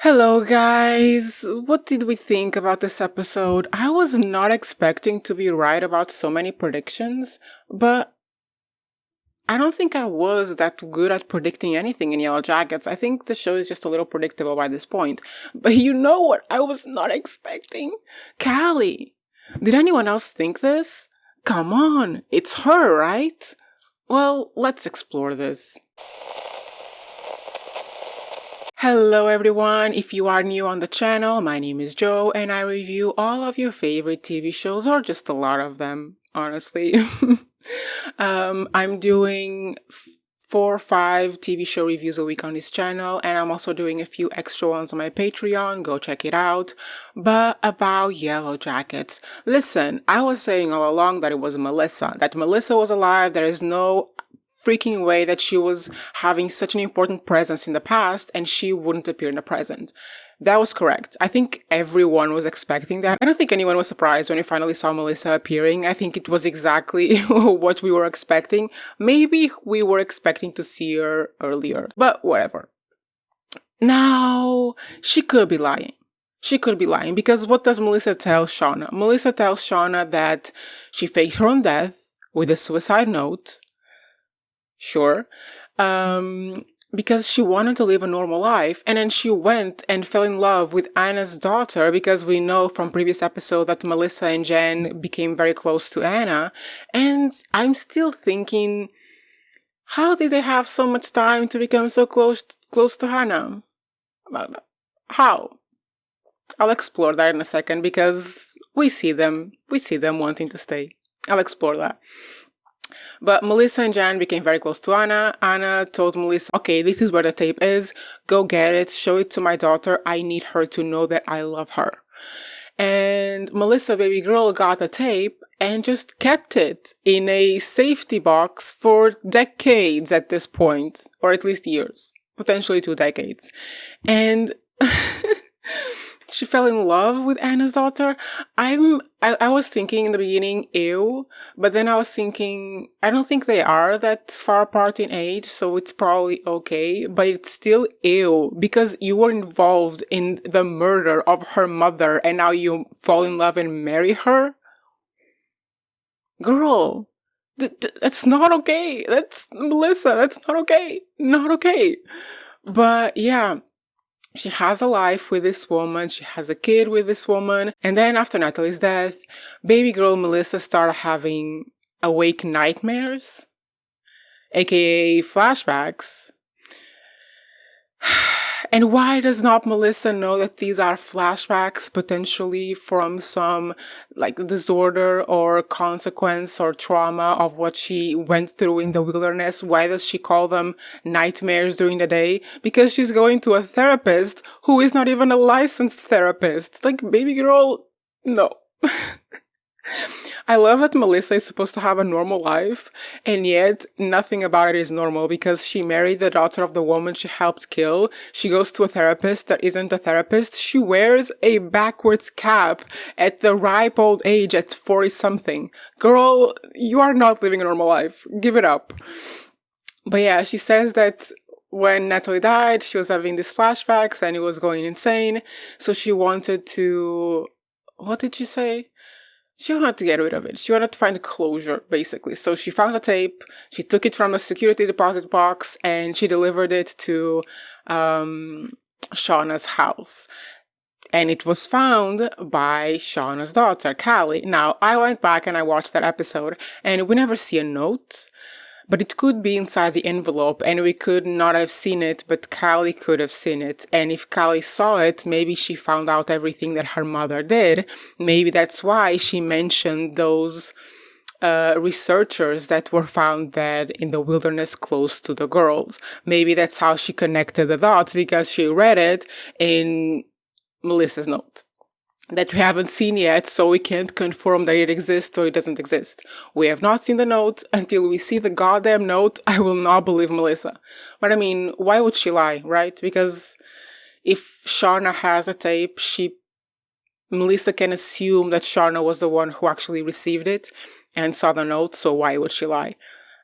Hello, guys. What did we think about this episode? I was not expecting to be right about so many predictions, but I don't think I was that good at predicting anything in Yellowjackets. I think the show is just a little predictable by this point. But you know what I was not expecting? Callie. Did anyone else think this? Come on, it's her, right? Well, let's explore this. Hello everyone, if you are new on the channel, my name is Joe and I review all of your favorite TV shows or just a lot of them, honestly. I'm doing 4 or 5 TV show reviews a week on this channel, and I'm also doing a few extra ones on my Patreon, go check it out. But about Yellowjackets, listen, I was saying all along that it was Melissa, that Melissa was alive, there is no freaking way that she was having such an important presence in the past and she wouldn't appear in the present. That was correct. I think everyone was expecting that. I don't think anyone was surprised when we finally saw Melissa appearing. I think it was exactly what we were expecting. Maybe we were expecting to see her earlier, but whatever. Now, she could be lying. She could be lying because what does Melissa tell Shauna? Melissa tells Shauna that she faked her own death with a suicide note. Sure. Because she wanted to live a normal life. And then she went and fell in love with Anna's daughter because we know from previous episode that Melissa and Jen became very close to Anna. And I'm still thinking, how did they have so much time to become so close to Hannah? How? I'll explore that in a second because we see them wanting to stay. I'll explore that. But Melissa and Jan became very close to Anna. Anna told Melissa, okay, this is where the tape is. Go get it. Show it to my daughter. I need her to know that I love her. And Melissa, baby girl, got the tape and just kept it in a safety box for decades at this point, or at least years, potentially 2 decades. And she fell in love with Anna's daughter. I was thinking in the beginning, ew, but then I was thinking, I don't think they are that far apart in age, so it's probably okay, but it's still ew, because you were involved in the murder of her mother, and now you fall in love and marry her? Girl, that's not okay. That's, Melissa, that's not okay. Not okay. But yeah. She has a life with this woman, she has a kid with this woman, and then after Natalie's death, baby girl Melissa started having awake nightmares, aka flashbacks. And why does not Melissa know that these are flashbacks potentially from some disorder or consequence or trauma of what she went through in the wilderness? Why does she call them nightmares during the day? Because she's going to a therapist who is not even a licensed therapist. Baby girl, no. I love that Melissa is supposed to have a normal life, and yet nothing about it is normal because she married the daughter of the woman she helped kill. She goes to a therapist that isn't a therapist. She wears a backwards cap at the ripe old age at 40-something. Girl, you are not living a normal life. Give it up. But yeah, she says that when Natalie died, she was having these flashbacks and it was going insane. So she wanted to... What did she say? She wanted to get rid of it. She wanted to find closure, basically. So she found the tape, she took it from a security deposit box, and she delivered it to Shauna's house. And it was found by Shauna's daughter, Callie. Now, I went back and I watched that episode, and we never see a note. But it could be inside the envelope, and we could not have seen it, but Callie could have seen it. And if Callie saw it, maybe she found out everything that her mother did. Maybe that's why she mentioned those researchers that were found dead in the wilderness close to the girls. Maybe that's how she connected the dots, because she read it in Melissa's note that we haven't seen yet, so we can't confirm that it exists or it doesn't exist. We have not seen the note. Until we see the goddamn note, I will not believe Melissa. But I mean, why would she lie, right? Because if Shauna has a tape, Melissa can assume that Shauna was the one who actually received it and saw the note, so why would she lie?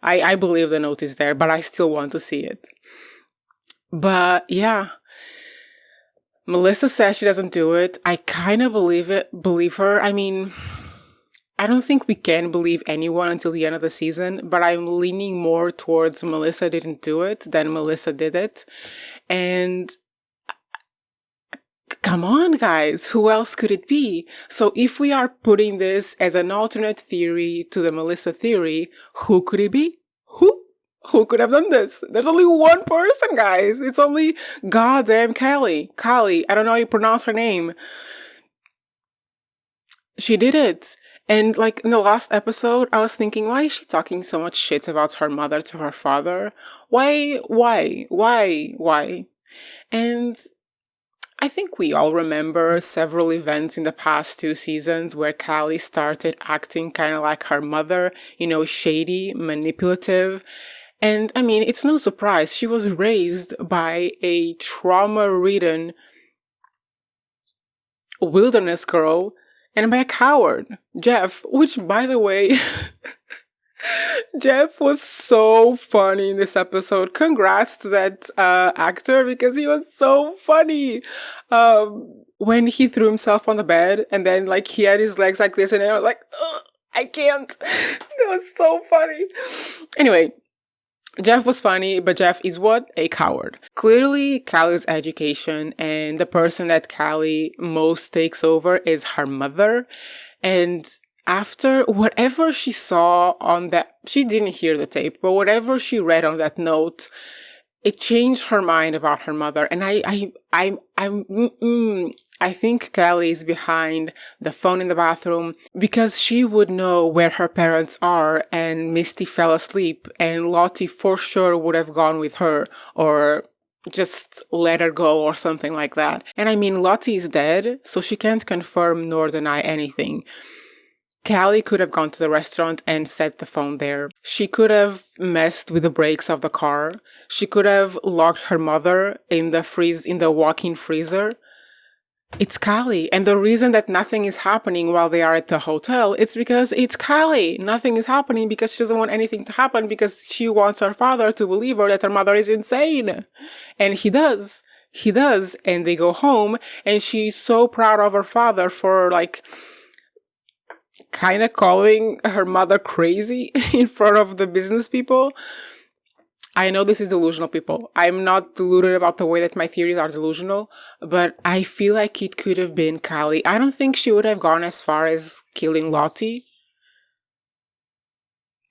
I believe the note is there, but I still want to see it. But yeah, Melissa says she doesn't do it. I kind of believe her. I mean, I don't think we can believe anyone until the end of the season, but I'm leaning more towards Melissa didn't do it than Melissa did it. And come on, guys, who else could it be? So if we are putting this as an alternate theory to the Melissa theory, who could it be? Who could have done this? There's only one person, guys. It's only goddamn Callie. Callie, I don't know how you pronounce her name. She did it. And like in the last episode, I was thinking, why is she talking so much shit about her mother to her father? Why? And I think we all remember several events in the past 2 seasons where Callie started acting kind of like her mother, shady, manipulative. And I mean, it's no surprise. She was raised by a trauma-ridden wilderness girl and by a coward, Jeff, which, by the way, Jeff was so funny in this episode. Congrats to that actor, because he was so funny. When he threw himself on the bed and then like he had his legs like this and I was like, I can't. It was so funny. Anyway, Jeff was funny, but Jeff is what? A coward. Clearly, Callie's education and the person that Callie most takes over is her mother. And after whatever she saw on that, she didn't hear the tape, but whatever she read on that note, it changed her mind about her mother. And I think Callie is behind the phone in the bathroom because she would know where her parents are and Misty fell asleep and Lottie for sure would have gone with her or just let her go or something like that. And I mean, Lottie is dead, so she can't confirm nor deny anything. Callie could have gone to the restaurant and set the phone there. She could have messed with the brakes of the car. She could have locked her mother in the walk-in freezer. It's Callie. And the reason that nothing is happening while they are at the hotel, it's because it's Callie. Nothing is happening because she doesn't want anything to happen because she wants her father to believe her that her mother is insane. And he does. He does. And they go home and she's so proud of her father for like kind of calling her mother crazy in front of the business people. I know this is delusional, people. I'm not deluded about the way that my theories are delusional, but I feel like it could have been Callie. I don't think she would have gone as far as killing Lottie.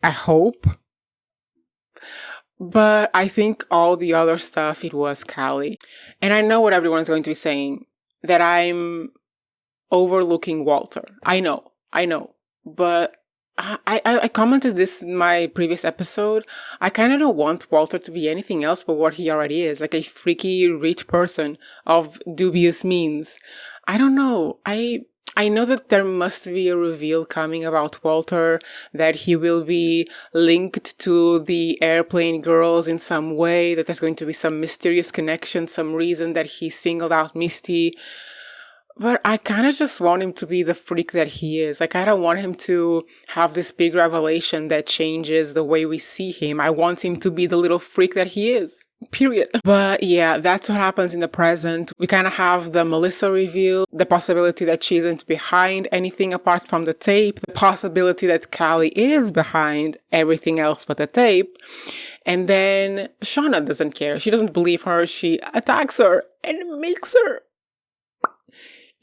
I hope. But I think all the other stuff, it was Callie. And I know what everyone's going to be saying, that I'm overlooking Walter. I know. But I commented this in my previous episode. I kind of don't want Walter to be anything else but what he already is, like a freaky rich person of dubious means. I don't know. I know that there must be a reveal coming about Walter, that he will be linked to the airplane girls in some way, that there's going to be some mysterious connection, some reason that he singled out Misty. But I kind of just want him to be the freak that he is. Like, I don't want him to have this big revelation that changes the way we see him. I want him to be the little freak that he is. Period. But yeah, that's what happens in the present. We kind of have the Melissa reveal, the possibility that she isn't behind anything apart from the tape, the possibility that Callie is behind everything else but the tape. And then Shauna doesn't care. She doesn't believe her. She attacks her and makes her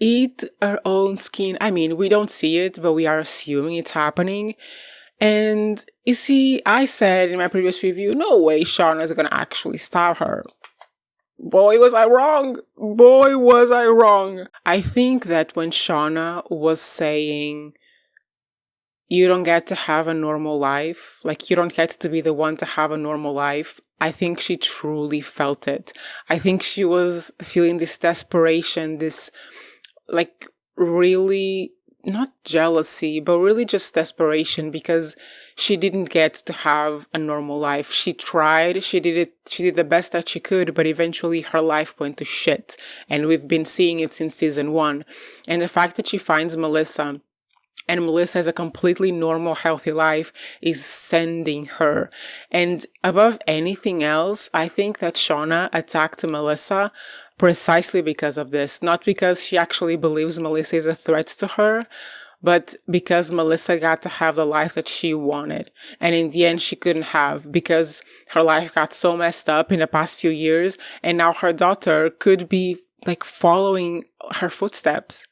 eat her own skin. I mean, we don't see it, but we are assuming it's happening. And you see, I said in my previous review, no way Shauna is gonna actually stab her. Boy, was I wrong. I think that when Shauna was saying, you don't get to have a normal life, like you don't get to be the one to have a normal life, I think she truly felt it. I think she was feeling this desperation, this like really not jealousy, but really just desperation because she didn't get to have a normal life. She tried, she did the best that she could, but eventually her life went to shit. And we've been seeing it since season 1. And the fact that she finds Melissa and Melissa has a completely normal, healthy life is sending her. And above anything else, I think that Shauna attacked Melissa precisely because of this. Not because she actually believes Melissa is a threat to her, but because Melissa got to have the life that she wanted. And in the end, she couldn't have because her life got so messed up in the past few years. And now her daughter could be like following her footsteps.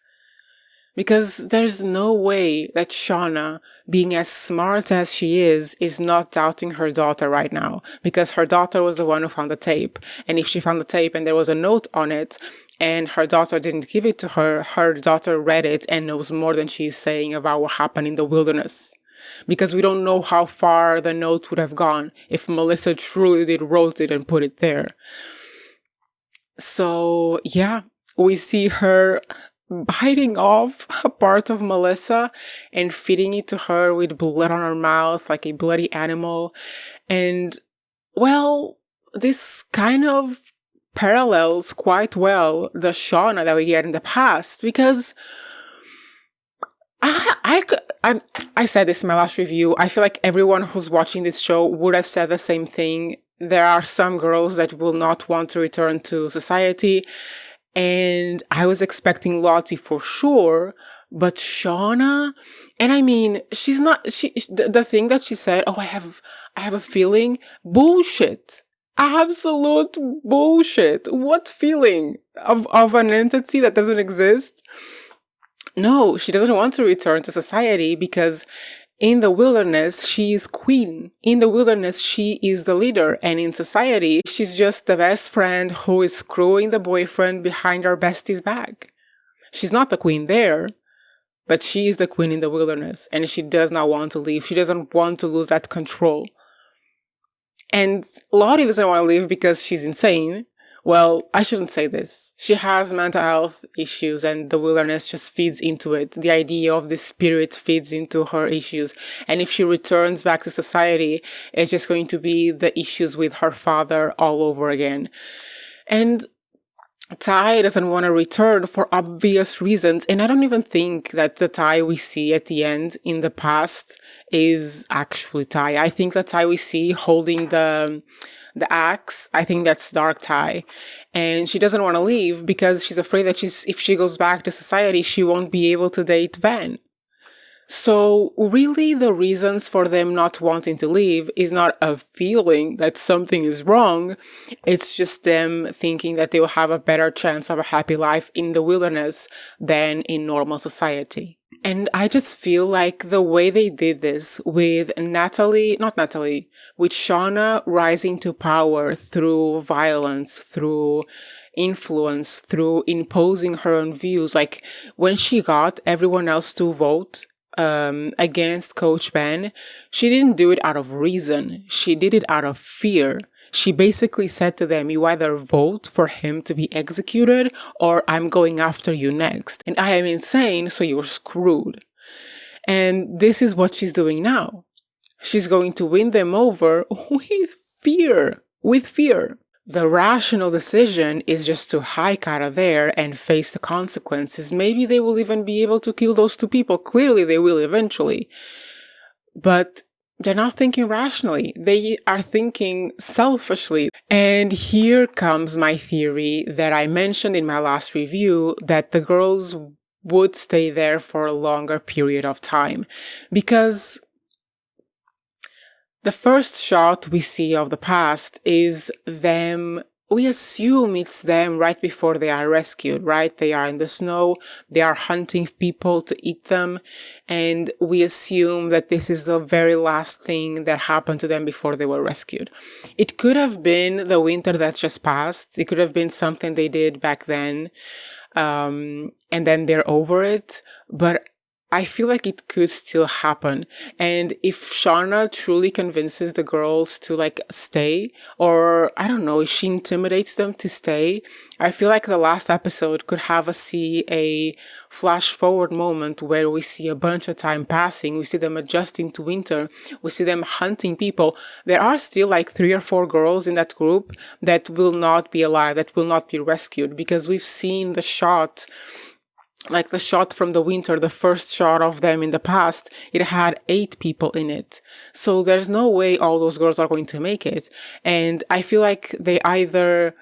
Because there's no way that Shauna, being as smart as she is not doubting her daughter right now. Because her daughter was the one who found the tape. And if she found the tape and there was a note on it, and her daughter didn't give it to her, her daughter read it and knows more than she's saying about what happened in the wilderness. Because we don't know how far the note would have gone if Melissa truly did wrote it and put it there. So, yeah, we see her biting off a part of Melissa and feeding it to her with blood on her mouth like a bloody animal. And, well, this kind of parallels quite well the Shauna that we get in the past, because I said this in my last review. I feel like everyone who's watching this show would have said the same thing. There are some girls that will not want to return to society, and I was expecting Lottie for sure, but Shauna, and I mean, she's not, the thing that she said, oh, I have a feeling, bullshit. Absolute bullshit. What feeling of an entity that doesn't exist? No, she doesn't want to return to society because in the wilderness, she is queen. In the wilderness, she is the leader. And in society, she's just the best friend who is screwing the boyfriend behind her bestie's back. She's not the queen there, but she is the queen in the wilderness. And she does not want to leave. She doesn't want to lose that control. And Lottie doesn't want to leave because she's insane. Well, I shouldn't say this. She has mental health issues and the wilderness just feeds into it. The idea of the spirit feeds into her issues. And if she returns back to society, it's just going to be the issues with her father all over again. And Ty doesn't want to return for obvious reasons. And I don't even think that the Ty we see at the end in the past is actually Ty. I think the Ty we see holding the axe, I think that's Dark Ty. And she doesn't want to leave because she's afraid that if she goes back to society, she won't be able to date Van. So really the reasons for them not wanting to leave is not a feeling that something is wrong. It's just them thinking that they will have a better chance of a happy life in the wilderness than in normal society. And I just feel like the way they did this with with Shauna rising to power through violence, through influence, through imposing her own views, like when she got everyone else to vote against Coach Ben, she didn't do it out of reason. She did it out of fear. She basically said to them, you either vote for him to be executed or I'm going after you next. And I am insane, so you're screwed. And this is what she's doing now. She's going to win them over with fear. With fear. The rational decision is just to hike out of there and face the consequences. Maybe they will even be able to kill those two people. Clearly they will eventually. But they're not thinking rationally. They are thinking selfishly. And here comes my theory that I mentioned in my last review, that the girls would stay there for a longer period of time. Because the first shot we see of the past is them, we assume it's them right before they are rescued, right? They are in the snow, they are hunting people to eat them, and we assume that this is the very last thing that happened to them before they were rescued. It could have been the winter that just passed, it could have been something they did back then, and then they're over it, but I feel like it could still happen. And if Shauna truly convinces the girls to stay, or I don't know, if she intimidates them to stay, I feel like the last episode could have us see a flash forward moment where we see a bunch of time passing. We see them adjusting to winter. We see them hunting people. There are still 3 or 4 girls in that group that will not be alive, that will not be rescued, because we've seen the shot, the shot from the winter, the first shot of them in the past, it had 8 people in it. So there's no way all those girls are going to make it. And I feel like they either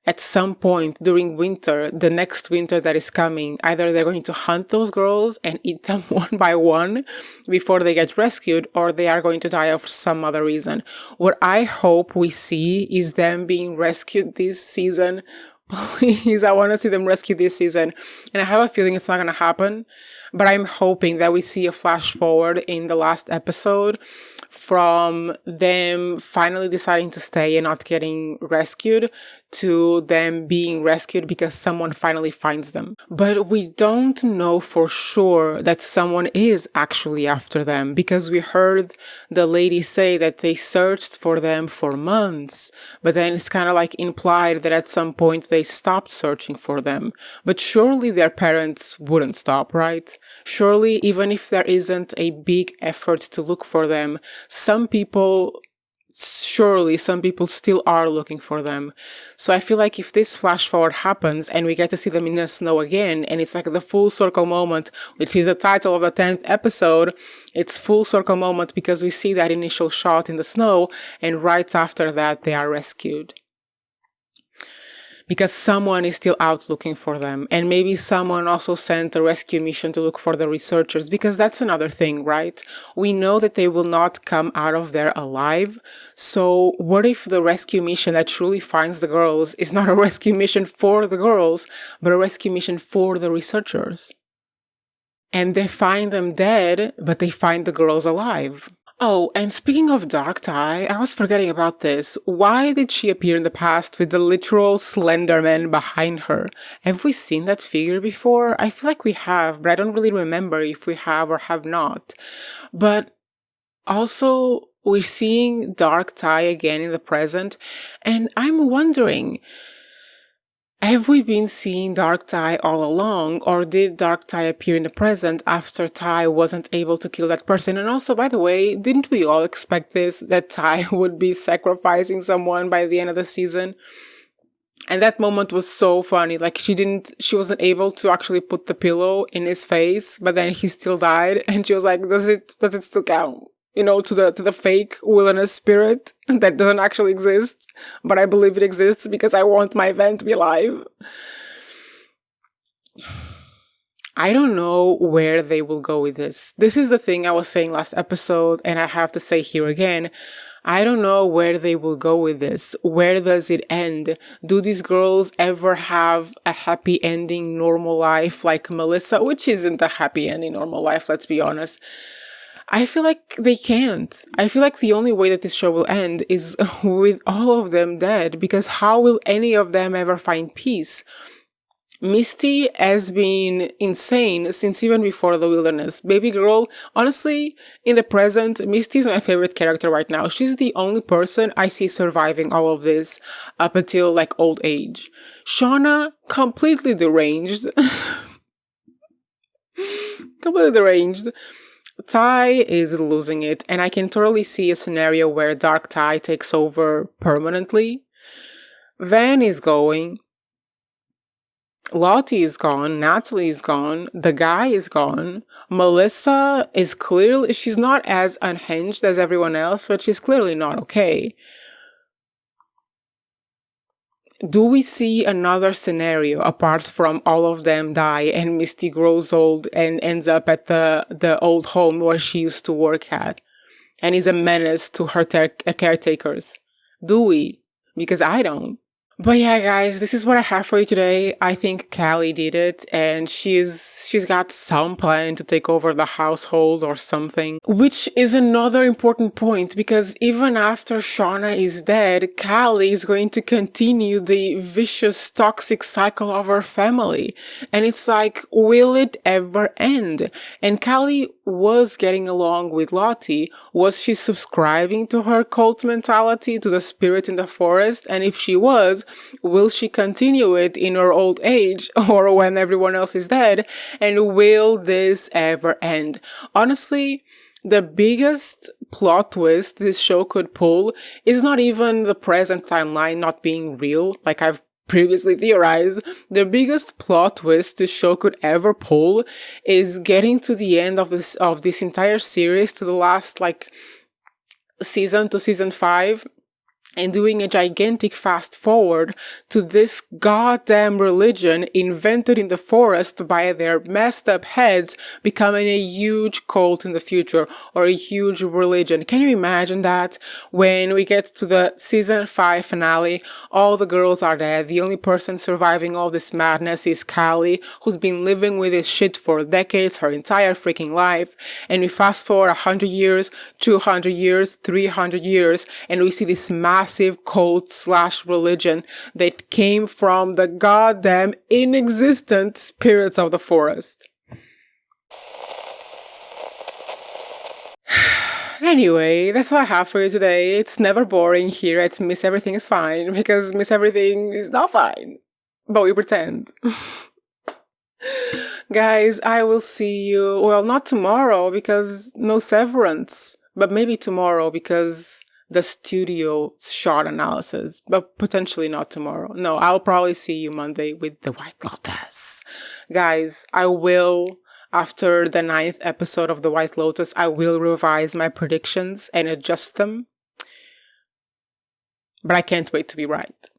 at some point during winter, the next winter that is coming, either they're going to hunt those girls and eat them one by one before they get rescued, or they are going to die of some other reason. What I hope we see is them being rescued this season. Please, I want to see them rescued this season. And I have a feeling it's not going to happen, but I'm hoping that we see a flash forward in the last episode from them finally deciding to stay and not getting rescued to them being rescued because someone finally finds them. But we don't know for sure that someone is actually after them, because we heard the lady say that they searched for them for months, but then it's kind of like implied that at some point they stopped searching for them. But surely their parents wouldn't stop, right? Surely, even if there isn't a big effort to look for them, some people still are looking for them. So I feel like if this flash forward happens and we get to see them in the snow again, and it's like the full circle moment, which is the title of the 10th episode, it's full circle moment because we see that initial shot in the snow, and right after that they are rescued. Because someone is still out looking for them. And maybe someone also sent a rescue mission to look for the researchers, because that's another thing, right? We know that they will not come out of there alive. So what if the rescue mission that truly finds the girls is not a rescue mission for the girls, but a rescue mission for the researchers? And they find them dead, but they find the girls alive. Oh, and speaking of Darktai, I was forgetting about this. Why did she appear in the past with the literal Slender Man behind her? Have we seen that figure before? I feel like we have, but I don't really remember if we have or have not. But also, we're seeing Darktai again in the present, and I'm wondering, have we been seeing Darktai all along, or did Darktai appear in the present after Tai wasn't able to kill that person? And also, by the way, didn't we all expect this, that Tai would be sacrificing someone by the end of the season? And that moment was so funny. Like, she wasn't able to actually put the pillow in his face, but then he still died, and she was like, does it still count? You know, to the fake wilderness spirit that doesn't actually exist, but I believe it exists because I want my event to be alive. I don't know where they will go with this. This is the thing I was saying last episode, and I have to say here again. I don't know where they will go with this. Where does it end? Do these girls ever have a happy ending normal life like Melissa, which isn't a happy ending normal life, let's be honest. I feel like they can't. I feel like the only way that this show will end is with all of them dead, because how will any of them ever find peace? Misty has been insane since even before the wilderness. Baby girl, honestly, in the present, Misty is my favorite character right now. She's the only person I see surviving all of this up until like old age. Shauna, completely deranged. Completely deranged. Tai is losing it, and I can totally see a scenario where Darktai takes over permanently. Van is going. Lottie is gone. Natalie is gone. The guy is gone. Melissa is clearly, she's not as unhinged as everyone else, but she's clearly not okay. Do we see another scenario apart from all of them die and Misty grows old and ends up at the old home where she used to work at and is a menace to her caretakers? Do we? Because I don't. But yeah, guys, this is what I have for you today. I think Callie did it, and she's got some plan to take over the household or something. Which is another important point, because even after Shauna is dead, Callie is going to continue the vicious, toxic cycle of her family. And it's like, will it ever end? And Callie was getting along with Lottie. Was she subscribing to her cult mentality, to the spirit in the forest? And if she was, will she continue it in her old age or when everyone else is dead? And will this ever end? Honestly, the biggest plot twist this show could pull is not even the present timeline not being real, like I've previously theorized. The biggest plot twist this show could ever pull is getting to the end of this entire series, to the last season, to season 5, and doing a gigantic fast forward to this goddamn religion invented in the forest by their messed up heads becoming a huge cult in the future, or a huge religion. Can you imagine that? When we get to the season 5 finale, all the girls are dead. The only person surviving all this madness is Callie, who's been living with this shit for decades, her entire freaking life. And we fast forward 100 years, 200 years, 300 years, and we see this massive cult / religion that came from the goddamn inexistent spirits of the forest. Anyway, that's what I have for you today. It's never boring here at Miss Everything is Fine, because Miss Everything is not fine. But we pretend. Guys, I will see you, well, not tomorrow because no severance, but maybe tomorrow because the studio shot analysis, but potentially not tomorrow. No, I'll probably see you Monday with the White Lotus. Guys, I will, after the 9th episode of the White Lotus, I will revise my predictions and adjust them. But I can't wait to be right.